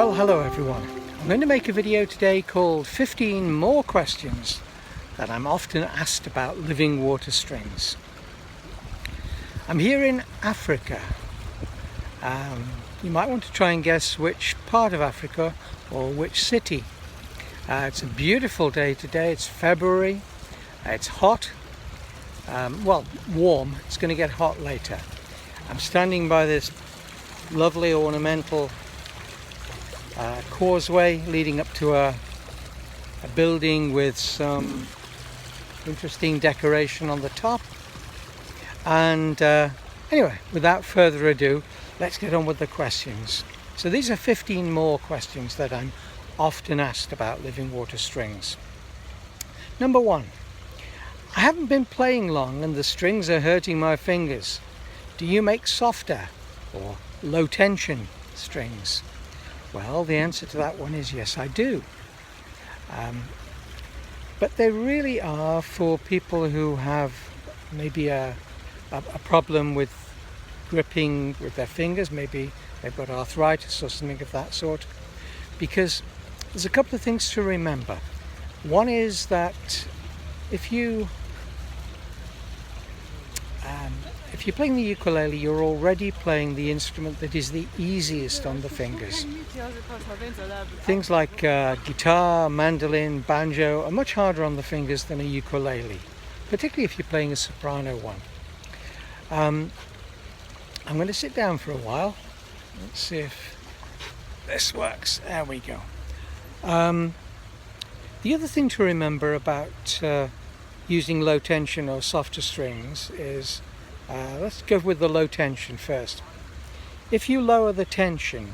Well, hello everyone. I'm going to make a video today called 15 more questions that I'm often asked about living water strings. I'm here in Africa. You might want to try and guess which part of Africa or which city. It's a beautiful day today. It's February. It's hot. Well, warm. It's going to get hot later. I'm standing by this lovely ornamental causeway leading up to a building with some interesting decoration on the top. And anyway, without further ado, let's get on with the questions. So these are 15 more questions that I'm often asked about living water strings. Number 1. I haven't been playing long and the strings are hurting my fingers. Do you make softer or low tension strings? Well, the answer to that one is yes, I do. But they really are for people who have maybe a problem with gripping with their fingers. Maybe they've got arthritis or something of that sort. Because there's a couple of things to remember. One is that if you're playing the ukulele, you're already playing the instrument that is the easiest on the fingers. Things like guitar, mandolin, banjo are much harder on the fingers than a ukulele, particularly if you're playing a soprano one. I'm going to sit down for a while. Let's see if this works. There we go. The other thing to remember about using low tension or softer strings is let's go with the low tension first. If you lower the tension,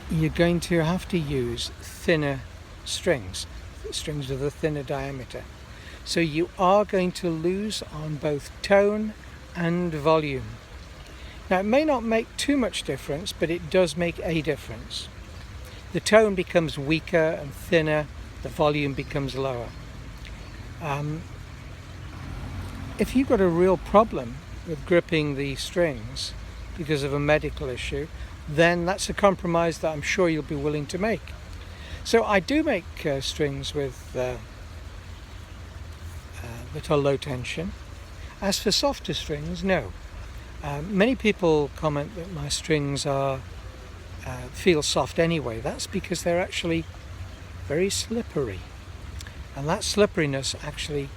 you're going to have to use thinner strings with a thinner diameter. So you are going to lose on both tone and volume. Now it may not make too much difference, but it does make a difference. The tone becomes weaker and thinner, the volume becomes lower. If you've got a real problem with gripping the strings because of a medical issue, then that's a compromise that I'm sure you'll be willing to make. So I do make strings with that are low tension. As for softer strings, no. Many people comment that my strings feel soft anyway. That's because they're actually very slippery, and that slipperiness actually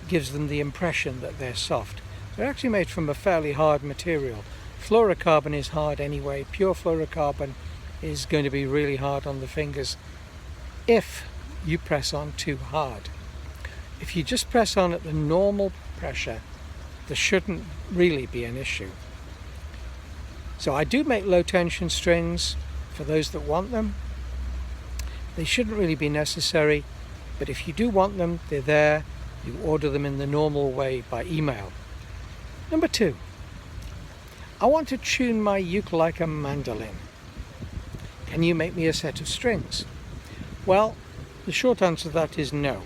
gives them the impression that they're soft. They're actually made from a fairly hard material. Fluorocarbon is hard anyway. Pure fluorocarbon is going to be really hard on the fingers if you press on too hard. If you just press on at the normal pressure, there shouldn't really be an issue. So I do make low tension strings for those that want them. They shouldn't really be necessary, but if you do want them, they're there. You order them in the normal way by email. Number 2, I want to tune my uke like a mandolin. Can you make me a set of strings? Well, the short answer to that is no.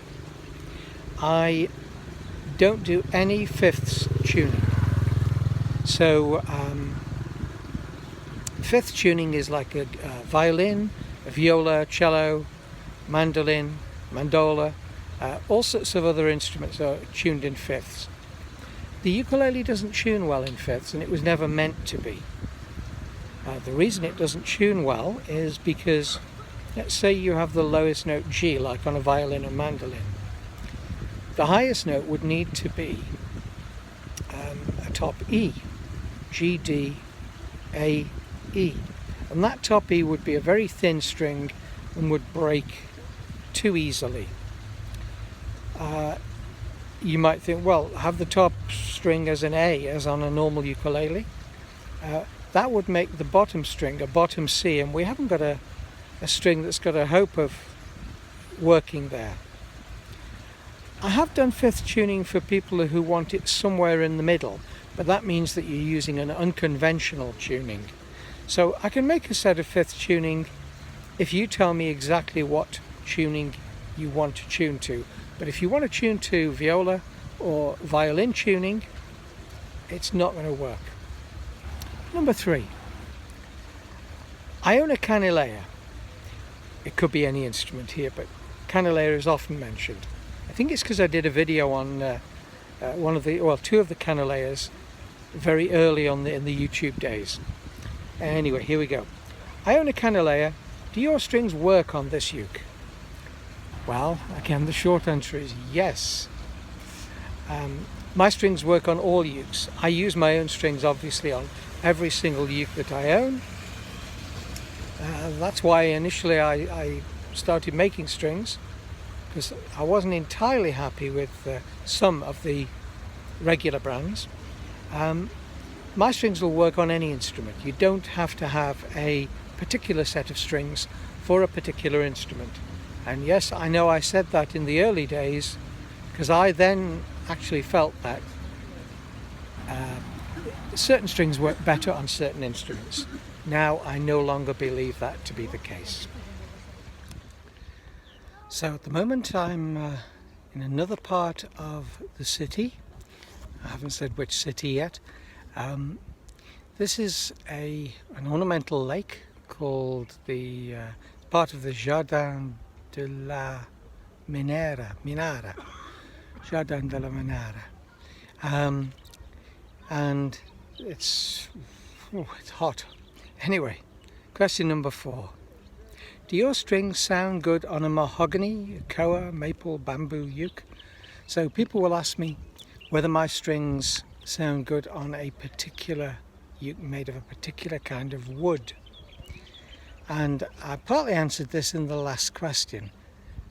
I don't do any fifths tuning. So fifth tuning is like a violin, a viola, cello, mandolin, mandola. All sorts of other instruments are tuned in fifths. The ukulele doesn't tune well in fifths, and it was never meant to be. The reason it doesn't tune well is because, let's say you have the lowest note G, like on a violin or mandolin. The highest note would need to be a top E, G, D, A, E. And that top E would be a very thin string and would break too easily. You might think, well, have the top string as an A, as on a normal ukulele. That would make the bottom string a bottom C, and we haven't got a string that's got a hope of working there. I have done fifth tuning for people who want it somewhere in the middle, but that means that you're using an unconventional tuning. So I can make a set of fifth tuning if you tell me exactly what tuning you want to tune to. But if you want to tune to viola or violin tuning, it's not going to work. Number 3, I own a ukulele. It could be any instrument here, but ukulele is often mentioned. I think it's because I did a video on two of the ukuleles very early on in the YouTube days. Anyway, here we go. I own a ukulele. Do your strings work on this uke? Well, again, the short answer is yes. My strings work on all ukes. I use my own strings, obviously, on every single uke that I own. That's why initially I started making strings, because I wasn't entirely happy with some of the regular brands. My strings will work on any instrument. You don't have to have a particular set of strings for a particular instrument. And yes, I know I said that in the early days, because I then actually felt that certain strings work better on certain instruments. Now I no longer believe that to be the case. So at the moment I'm in another part of the city. I haven't said which city yet. This is an ornamental lake called part of the Jardin de la Minara. Jardin de la Minara. And it's hot. Anyway, question number 4. Do your strings sound good on a mahogany, koa, maple, bamboo uke? So people will ask me whether my strings sound good on a particular uke made of a particular kind of wood. And I partly answered this in the last question.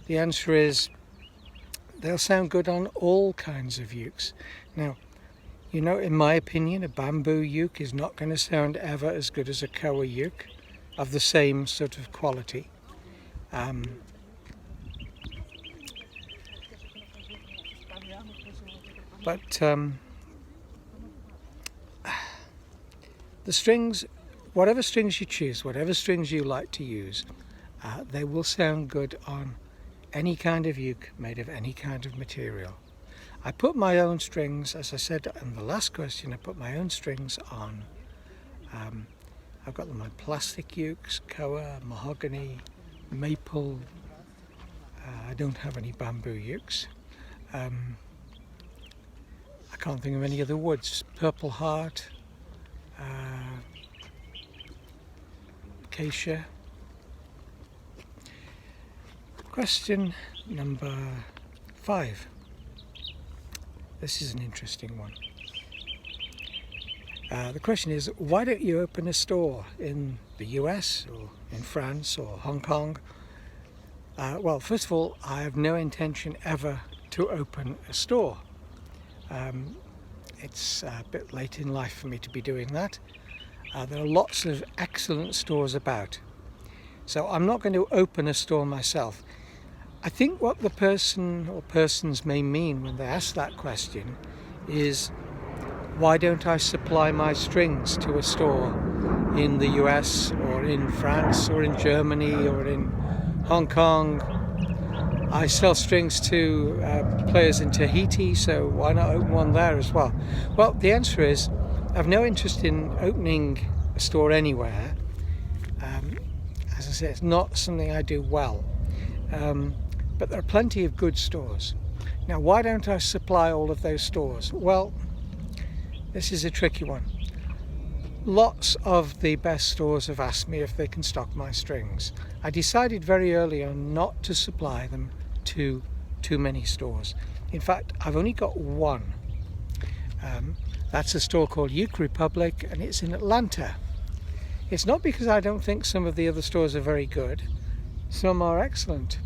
The answer is they'll sound good on all kinds of ukes. Now, in my opinion, a bamboo uke is not going to sound ever as good as a koa uke of the same sort of quality. But the strings, whatever strings you choose, whatever strings you like to use, they will sound good on any kind of uke made of any kind of material. I put my own strings, as I said in the last question, I put my own strings on. I've got them on plastic ukes, koa, mahogany, maple. I don't have any bamboo ukes. I can't think of any other woods. Purple heart, acacia. Question number 5. This is an interesting one. The question is, why don't you open a store in the US or in France or Hong Kong? Well, first of all, I have no intention ever to open a store. It's a bit late in life for me to be doing that. There are lots of excellent stores about. So I'm not going to open a store myself. I think what the person or persons may mean when they ask that question is, why don't I supply my strings to a store in the US or in France or in Germany or in Hong Kong? I sell strings to players in Tahiti, so why not open one there as well? Well, the answer is, I have no interest in opening a store anywhere. As I say, it's not something I do well. But there are plenty of good stores. Now, why don't I supply all of those stores? Well, this is a tricky one. Lots of the best stores have asked me if they can stock my strings. I decided very early on not to supply them to too many stores. In fact, I've only got one. That's a store called Uke Republic, and it's in Atlanta. It's not because I don't think some of the other stores are very good. Some are excellent.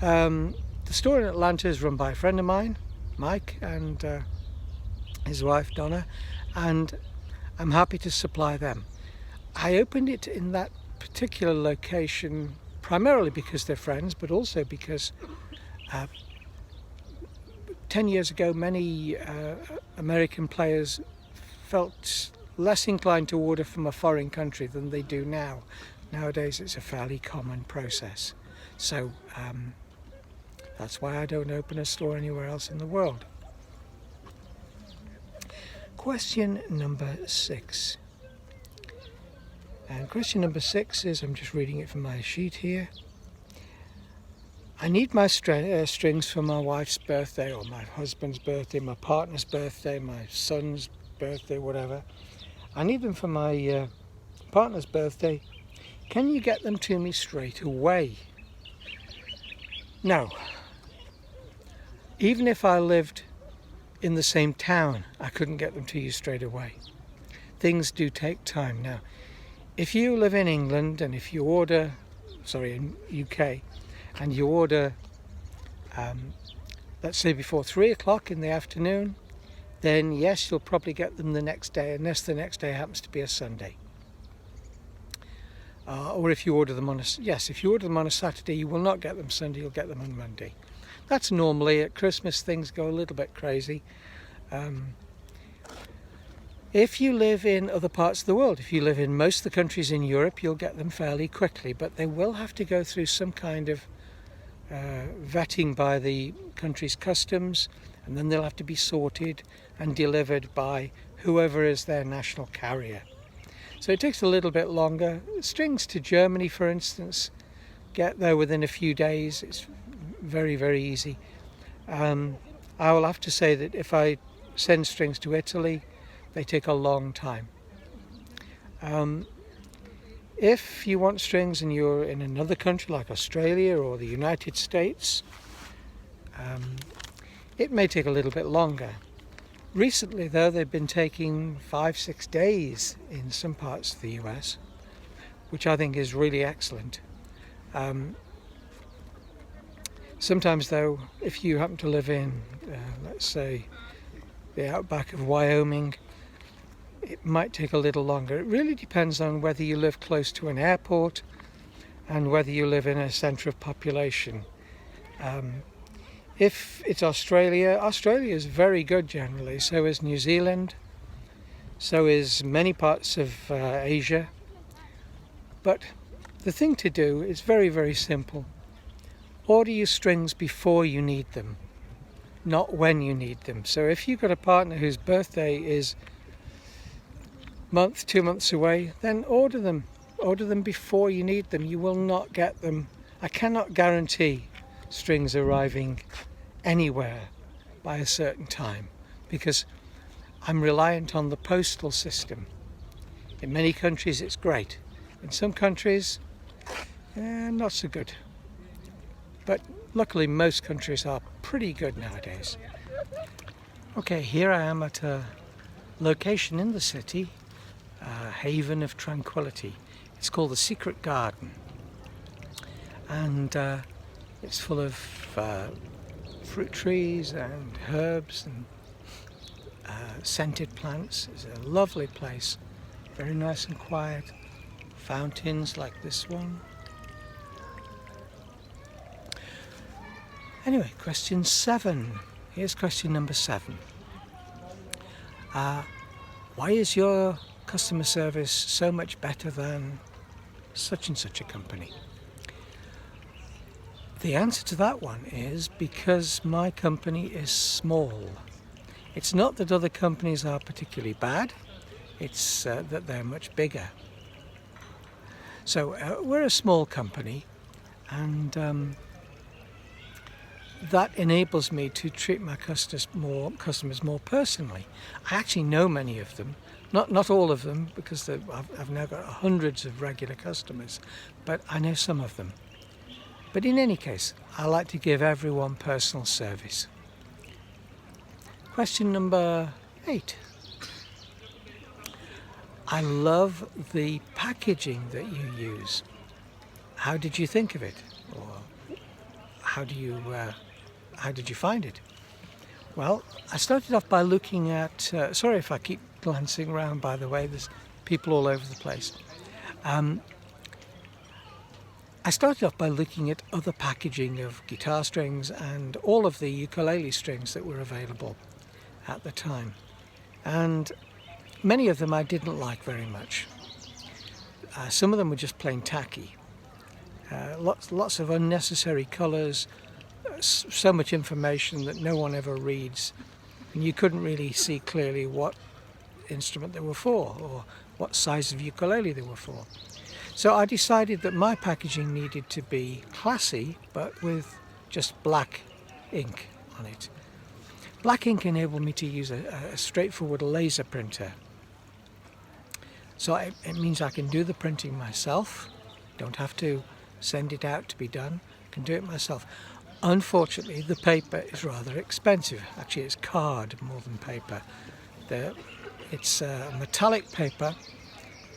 The store in Atlanta is run by a friend of mine, Mike, and his wife Donna, and I'm happy to supply them. I opened it in that particular location primarily because they're friends, but also because 10 years ago many American players felt less inclined to order from a foreign country than they do now. Nowadays it's a fairly common process. So that's why I don't open a store anywhere else in the world. Question number 6. And question number 6 is, I'm just reading it from my sheet here. I need my strings for my wife's birthday, or my husband's birthday, my partner's birthday, my son's birthday, whatever. I need them for my partner's birthday. Can you get them to me straight away? No. Even if I lived in the same town, I couldn't get them to you straight away. Things do take time. Now, if you live in England and if you order, in UK, and you order, let's say before 3 o'clock in the afternoon, then yes, you'll probably get them the next day, unless the next day happens to be a Sunday. Or if you order them on if you order them on a Saturday, you will not get them Sunday, you'll get them on Monday. That's normally. At Christmas things go a little bit crazy. If you live in other parts of the world, if you live in most of the countries in Europe, you'll get them fairly quickly, but they will have to go through some kind of vetting by the country's customs, and then they'll have to be sorted and delivered by whoever is their national carrier. So it takes a little bit longer. Strings to Germany, for instance, get there within a few days. It's very, very easy. I will have to say that if I send strings to Italy, they take a long time. If you want strings and you're in another country like Australia or the United States, it may take a little bit longer. Recently, though, they've been taking 5-6 days in some parts of the US, which I think is really excellent. Sometimes, though, if you happen to live in, let's say, the outback of Wyoming, it might take a little longer. It really depends on whether you live close to an airport and whether you live in a centre of population. If it's Australia is very good generally. So is New Zealand. So is many parts of Asia. But the thing to do is very, very simple. Order your strings before you need them, not when you need them. So if you've got a partner whose birthday is 2 months away, then order them. Order them before you need them. You will not get them. I cannot guarantee strings arriving anywhere by a certain time, because I'm reliant on the postal system. In many countries it's great. In some countries, not so good. But luckily most countries are pretty good nowadays. Okay, here I am at a location in the city, a haven of tranquility. It's called the Secret Garden, and it's full of fruit trees and herbs and scented plants. It's a lovely place, very nice and quiet. Fountains like this one. Anyway, question 7. Here's question number 7. Why is your customer service so much better than such and such a company? The answer to that one is because my company is small. It's not that other companies are particularly bad, it's that they're much bigger. So we're a small company, and that enables me to treat my customers more personally. I actually know many of them, not all of them, because I've now got hundreds of regular customers, but I know some of them. But in any case, I like to give everyone personal service. Question number 8. I love the packaging that you use. How did you think of it? Or how did you find it? Well, I started off by looking at, sorry if I keep glancing around, by the way, there's people all over the place. I started off by looking at other packaging of guitar strings and all of the ukulele strings that were available at the time. And many of them I didn't like very much. Some of them were just plain tacky. Lots of unnecessary colours, so much information that no one ever reads, and you couldn't really see clearly what instrument they were for or what size of ukulele they were for. So I decided that my packaging needed to be classy, but with just black ink on it. Black ink enabled me to use a straightforward laser printer. So it means I can do the printing myself, don't have to send it out to be done, I can do it myself. Unfortunately, the paper is rather expensive. Actually, it's card more than paper. It's a metallic paper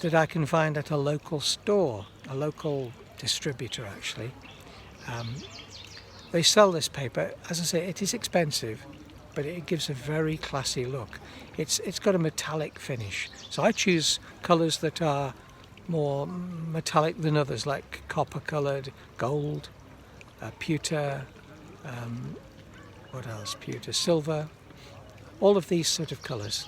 that I can find at a local store, a local distributor actually. They sell this paper. As I say, it is expensive, but it gives a very classy look. It's got a metallic finish. So I choose colours that are more metallic than others, like copper coloured, gold, pewter, what else? Pewter, silver, all of these sort of colours.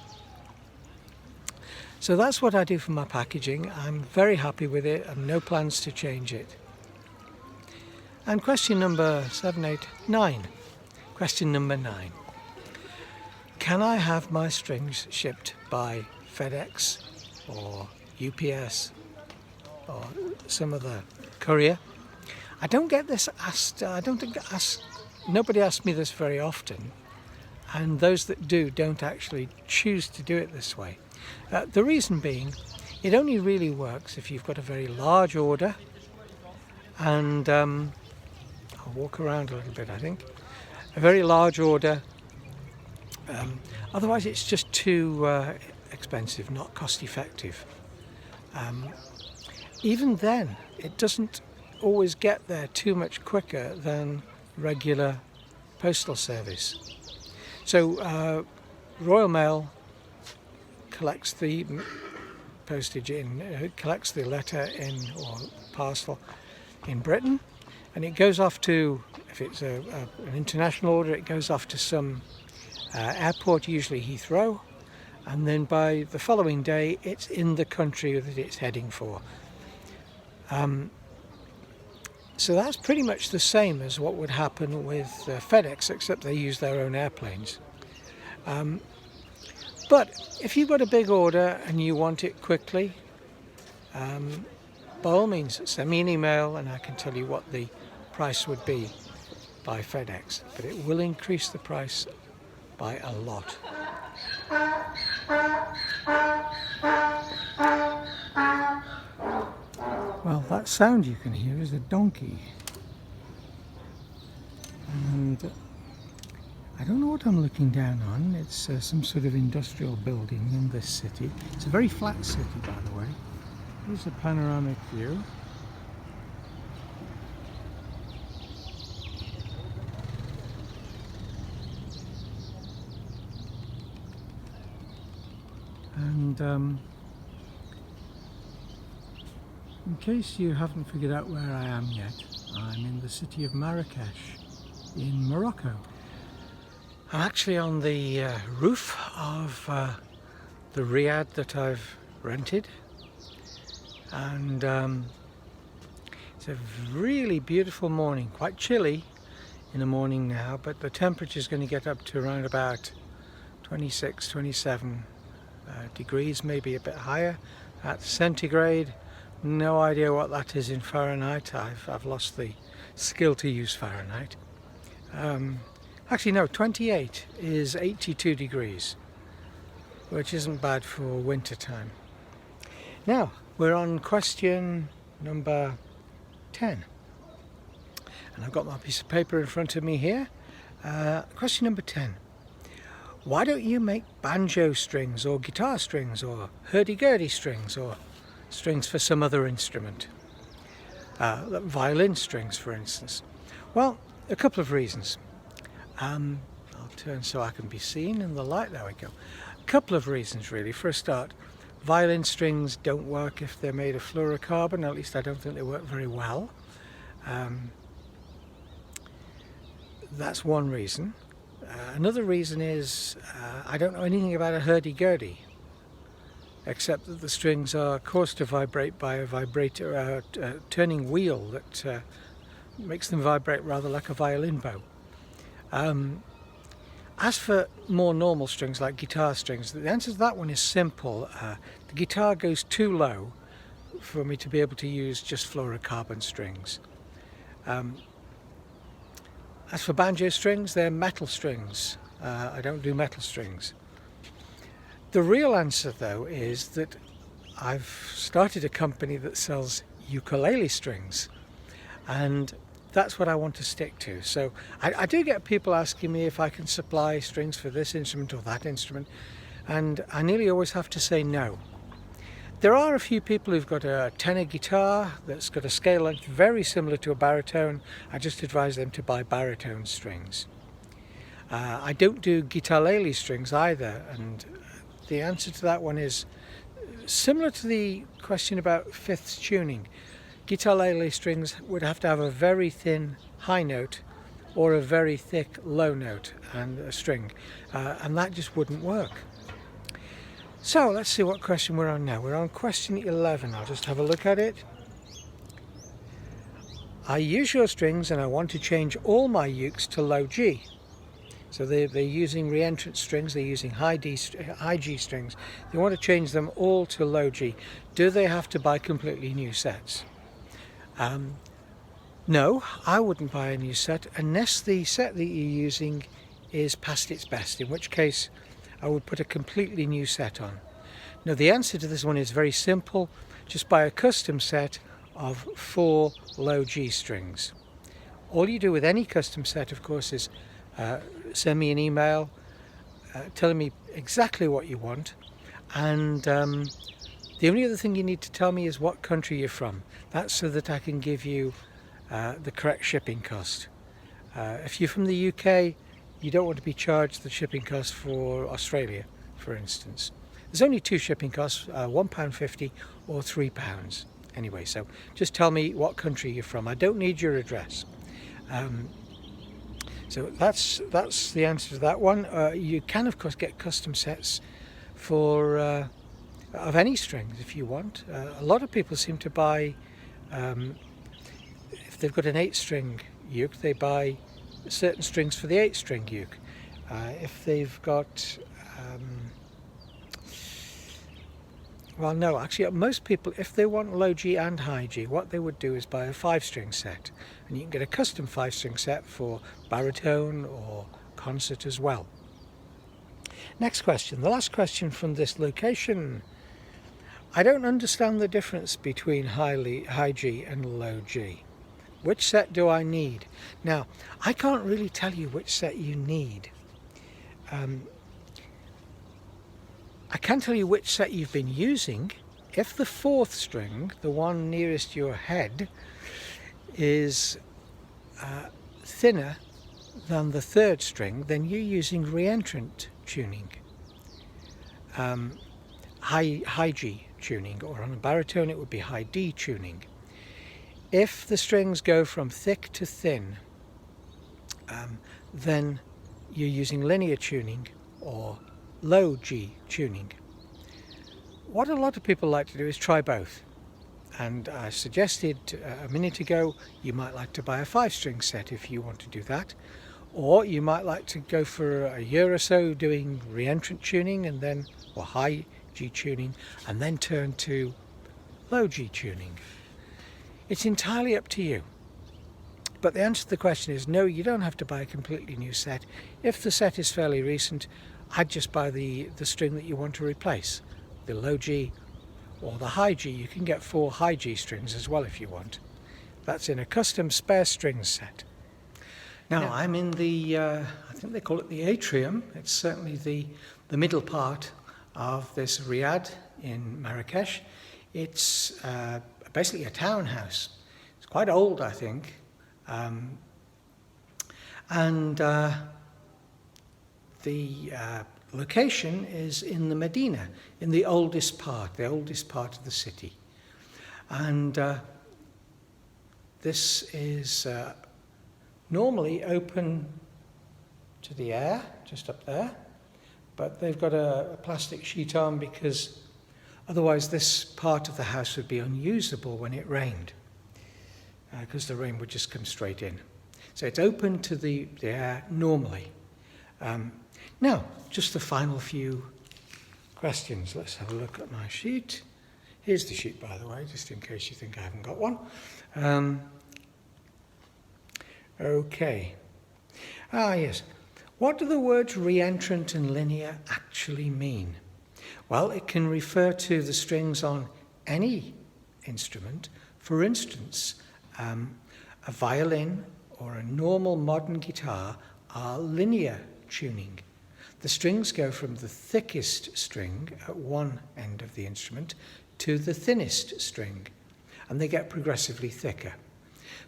So that's what I do for my packaging. I'm very happy with it and no plans to change it. And question number 7, 8, 9. Question number 9. Can I have my strings shipped by FedEx or UPS or some other courier? I don't get this asked, nobody asks me this very often, and those that do don't actually choose to do it this way. The reason being, it only really works if you've got a very large order, and I'll walk around a little bit, I think. A very large order, otherwise it's just too expensive, not cost effective. Even then, it doesn't always get there too much quicker than regular postal service. So Royal Mail collects the postage collects the letter in or parcel in Britain, and it goes off to, if it's an international order, it goes off to some airport, usually Heathrow, and then by the following day it's in the country that it's heading for. So that's pretty much the same as what would happen with FedEx, except they use their own airplanes. But if you've got a big order and you want it quickly, by all means send me an email and I can tell you what the price would be by FedEx, but it will increase the price by a lot. Well, that sound you can hear is a donkey, and I don't know what I'm looking down on. It's some sort of industrial building in this city. It's a very flat city, by the way. Here's a panoramic view. And in case you haven't figured out where I am yet, I'm in the city of Marrakesh in Morocco. I'm actually on the roof of the riad that I've rented, and it's a really beautiful morning, quite chilly in the morning now, but the temperature is going to get up to around about 26, 27 degrees, maybe a bit higher. That's centigrade. No idea what that is in Fahrenheit. I've lost the skill to use Fahrenheit. Actually no, 28 is 82 degrees, which isn't bad for winter time. Now we're on question number 10, and I've got my piece of paper in front of me here. Question number 10. Why don't you make banjo strings or guitar strings or hurdy-gurdy strings or strings for some other instrument? Violin strings, for instance. Well, a couple of reasons. I'll turn so I can be seen in the light. There we go. A couple of reasons really. For a start, violin strings don't work if they're made of fluorocarbon. At least I don't think they work very well. That's one reason. Another reason is I don't know anything about a hurdy-gurdy, except that the strings are caused to vibrate by a vibrator, turning wheel that As for more normal strings like guitar strings, the answer to that one is simple. The guitar goes too low for me to be able to use just fluorocarbon strings. As for banjo strings, they're metal strings. I don't do metal strings. The real answer though is that I've started a company that sells ukulele strings, and that's what I want to stick to. So I do get people asking me if I can supply strings for this instrument or that instrument, and I nearly always have to say no. There are a few people who've got a tenor guitar that's got a scale length very similar to a baritone. I just advise them to buy baritone strings. I don't do guitarlele strings either, and the answer to that one is similar to the question about fifths tuning. Guitarlele strings would have to have a very thin high note or a very thick low note and a string, and that just wouldn't work. So let's see what question we're on now. We're on question 11. I'll just have a look at it. I use your strings and I want to change all my ukes to low G. So they're using reentrant strings, they're using high G strings. They want to change them all to low G. Do they have to buy completely new sets? No, I wouldn't buy a new set unless the set that you're using is past its best, in which case I would put a completely new set on. Now the answer to this one is very simple. Just buy a custom set of 4 low G strings. All you do with any custom set, of course, is send me an email telling me exactly what you want, and the only other thing you need to tell me is what country you're from. That's so that I can give you the correct shipping cost. If you're from the UK, you don't want to be charged the shipping cost for Australia, for instance. There's only 2 shipping costs, £1.50 or £3. Anyway, so just tell me what country you're from. I don't need your address. So that's the answer to that one. You can, of course, get custom sets for of any strings if you want. A lot of people seem to buy, if they've got an 8-string uke, they buy certain strings for the 8-string uke. If they've got, well, no, actually, most people, if they want low G and high G, what they would do is buy a 5-string set, and you can get a custom 5-string set for baritone or concert as well. Next question, the last question from this location. I don't understand the difference between high G and low G. Which set do I need? Now, I can't really tell you which set you need. I can tell you which set you've been using. If the 4th string, the one nearest your head, is thinner than the 3rd string, then you're using reentrant tuning, high G tuning, or on a baritone it would be high D tuning. If the strings go from thick to thin, then you're using linear tuning or low G tuning. What a lot of people like to do is try both, and I suggested a minute ago you might like to buy a 5-string set if you want to do that, or you might like to go for a year or so doing reentrant tuning and then, or high G tuning, and then turn to low G tuning. It's entirely up to you. But the answer to the question is no, you don't have to buy a completely new set. If the set is fairly recent, I'd just buy the string that you want to replace, the low G or the high G. You can get 4 high G strings as well if you want. That's in a custom spare strings set. Now I'm in the, I think they call it the atrium. It's certainly the middle part of this riad in Marrakesh. It's basically a townhouse. It's quite old, I think. The location is in the Medina, in the oldest part of the city. And this is normally open to the air, just up there, but they've got a plastic sheet on because otherwise this part of the house would be unusable when it rained, because the rain would just come straight in. So it's open to the air normally. Now, just the final few questions. Let's have a look at my sheet. Here's the sheet, by the way, just in case you think I haven't got one. Okay. Yes. What do the words reentrant and linear actually mean? Well, it can refer to the strings on any instrument. For instance, a violin or a normal modern guitar are linear tuning. The strings go from the thickest string at one end of the instrument to the thinnest string, and they get progressively thicker.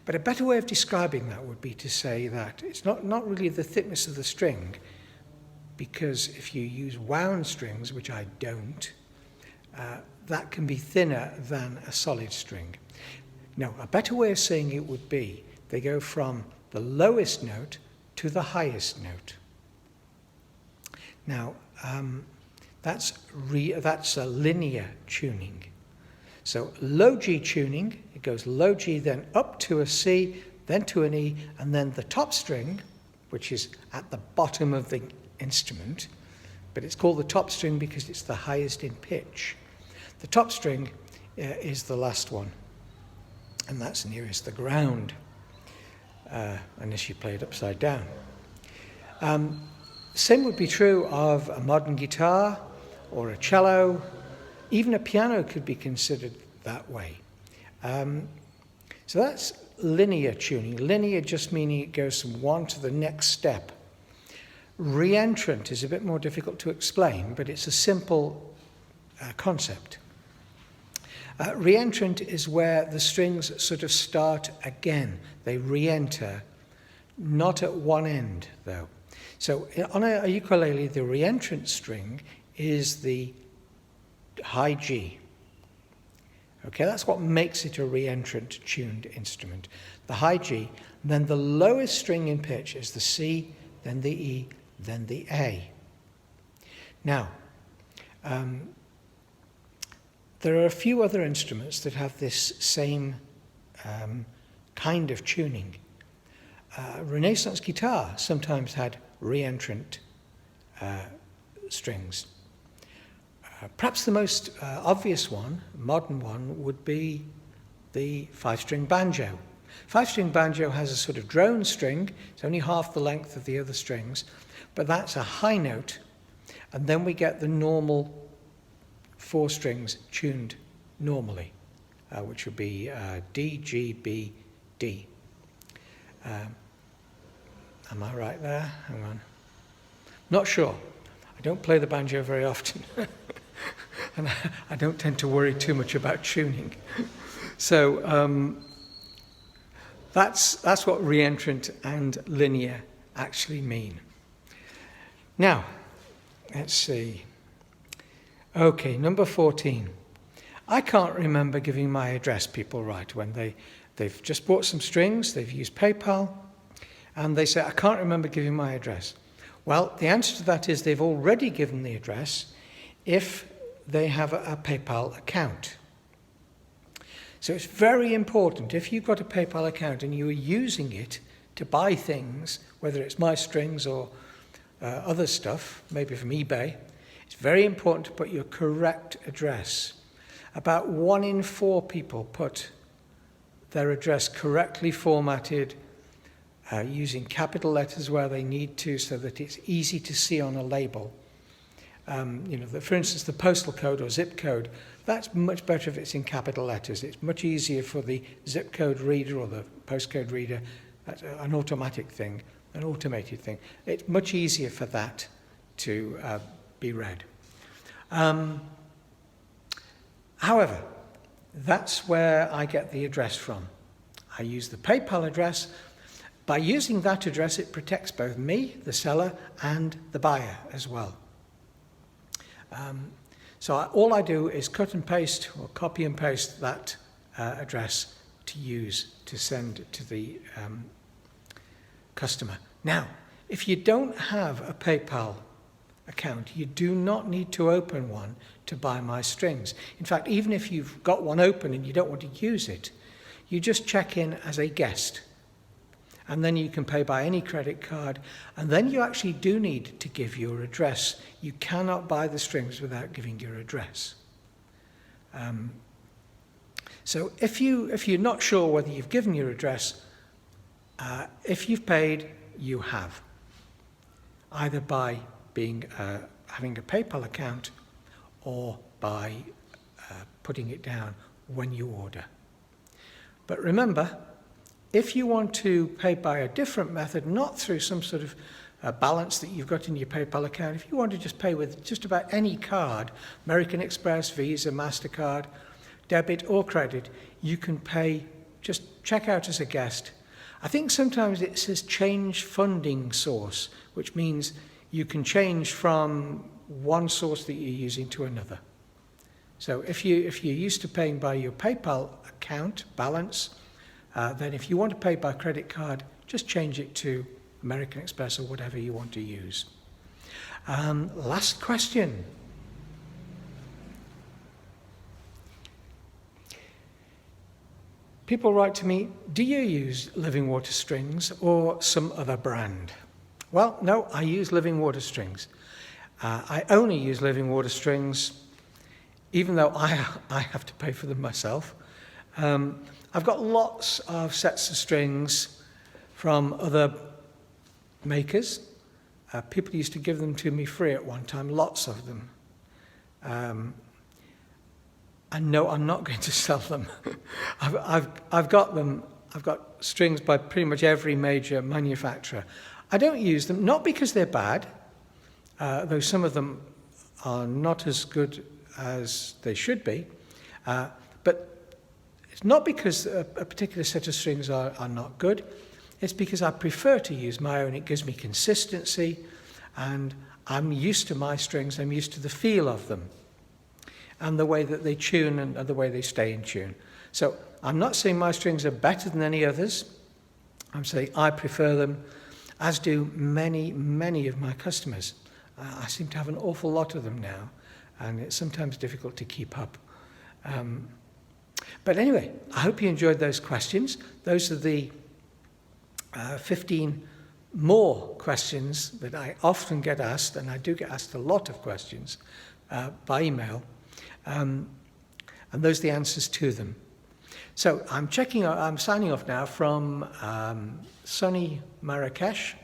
But a better way of describing that would be to say that it's not really the thickness of the string, because if you use wound strings, which I don't, that can be thinner than a solid string. No, a better way of saying it would be they go from the lowest note to the highest note. Now, that's a linear tuning. So low G tuning, it goes low G, then up to a C, then to an E, and then the top string, which is at the bottom of the instrument, but it's called the top string because it's the highest in pitch. The top string is the last one, and that's nearest the ground, unless you play it upside down. Same would be true of a modern guitar or a cello. Even a piano could be considered that way. So that's linear tuning. Linear just meaning it goes from one to the next step. Reentrant is a bit more difficult to explain, but it's a simple concept. Reentrant is where the strings sort of start again. They re-enter, not at one end, though. So on a ukulele, the reentrant string is the high G. Okay, that's what makes it a reentrant tuned instrument. The high G, and then the lowest string in pitch is the C, then the E, then the A. Now, there are a few other instruments that have this same kind of tuning. Renaissance guitar sometimes had reentrant strings. Perhaps the most obvious one, modern one, would be the five-string banjo. Five-string banjo has a sort of drone string. It's only half the length of the other strings, but that's a high note. And then we get the normal four strings tuned normally, which would be D, G, B, D. Am I right there? Hang on. Not sure. I don't play the banjo very often. And I don't tend to worry too much about tuning. So that's what reentrant and linear actually mean. Now, let's see. Okay, number 14. I can't remember giving my address, people write, when they've just bought some strings, they've used PayPal, and they say, I can't remember giving my address. Well, the answer to that is they've already given the address if they have a PayPal account. So it's very important, if you've got a PayPal account and you are using it to buy things, whether it's my strings or other stuff, maybe from eBay, it's very important to put your correct address. About 1 in 4 people put their address correctly formatted, using capital letters where they need to so that it's easy to see on a label. For instance, the postal code or zip code, that's much better if it's in capital letters. It's much easier for the zip code reader or the postcode reader. That's an automatic thing, an automated thing. It's much easier for that to be read. However, that's where I get the address from. I use the PayPal address. By using that address, it protects both me, the seller, and the buyer as well. So all I do is cut and paste or copy and paste that address to use to send to the customer. Now, if you don't have a PayPal account, you do not need to open one to buy my strings. In fact, even if you've got one open and you don't want to use it, you just check in as a guest. and then you can pay by any credit card, and then you actually do need to give your address. You cannot buy the strings without giving your address. So if you're not sure whether you've given your address, if you've paid, you have, either by having a PayPal account or by putting it down when you order. But remember, if you want to pay by a different method, not through some sort of balance that you've got in your PayPal account, if you want to just pay with just about any card, American Express, Visa, MasterCard, debit or credit, you can pay, just check out as a guest. I think sometimes it says change funding source, which means you can change from one source that you're using to another. So if you're used to paying by your PayPal account balance, then if you want to pay by credit card, just change it to American Express or whatever you want to use. Last question. People write to me, do you use Living Water strings or some other brand? Well, no, I use Living Water strings. I only use Living Water strings, even though I have to pay for them myself. I've got lots of sets of strings from other makers. People used to give them to me free at one time, lots of them. And no, I'm not going to sell them. I've got them. I've got strings by pretty much every major manufacturer. I don't use them, not because they're bad, though some of them are not as good as they should be, but it's not because a particular set of strings are not good. It's because I prefer to use my own. It gives me consistency, and I'm used to my strings. I'm used to the feel of them and the way that they tune and the way they stay in tune. So I'm not saying my strings are better than any others. I'm saying I prefer them, as do many, many of my customers. I seem to have an awful lot of them now, and it's sometimes difficult to keep up. But anyway, I hope you enjoyed those questions. Those are the 15 more questions that I often get asked, and I do get asked a lot of questions by email. And those are the answers to them. So I'm signing off now from sunny Marrakesh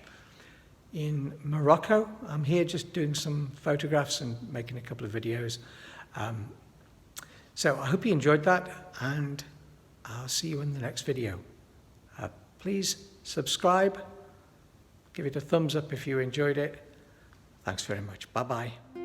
in Morocco. I'm here just doing some photographs and making a couple of videos. So I hope you enjoyed that, and I'll see you in the next video. Please subscribe, give it a thumbs up if you enjoyed it. Thanks very much. Bye-bye.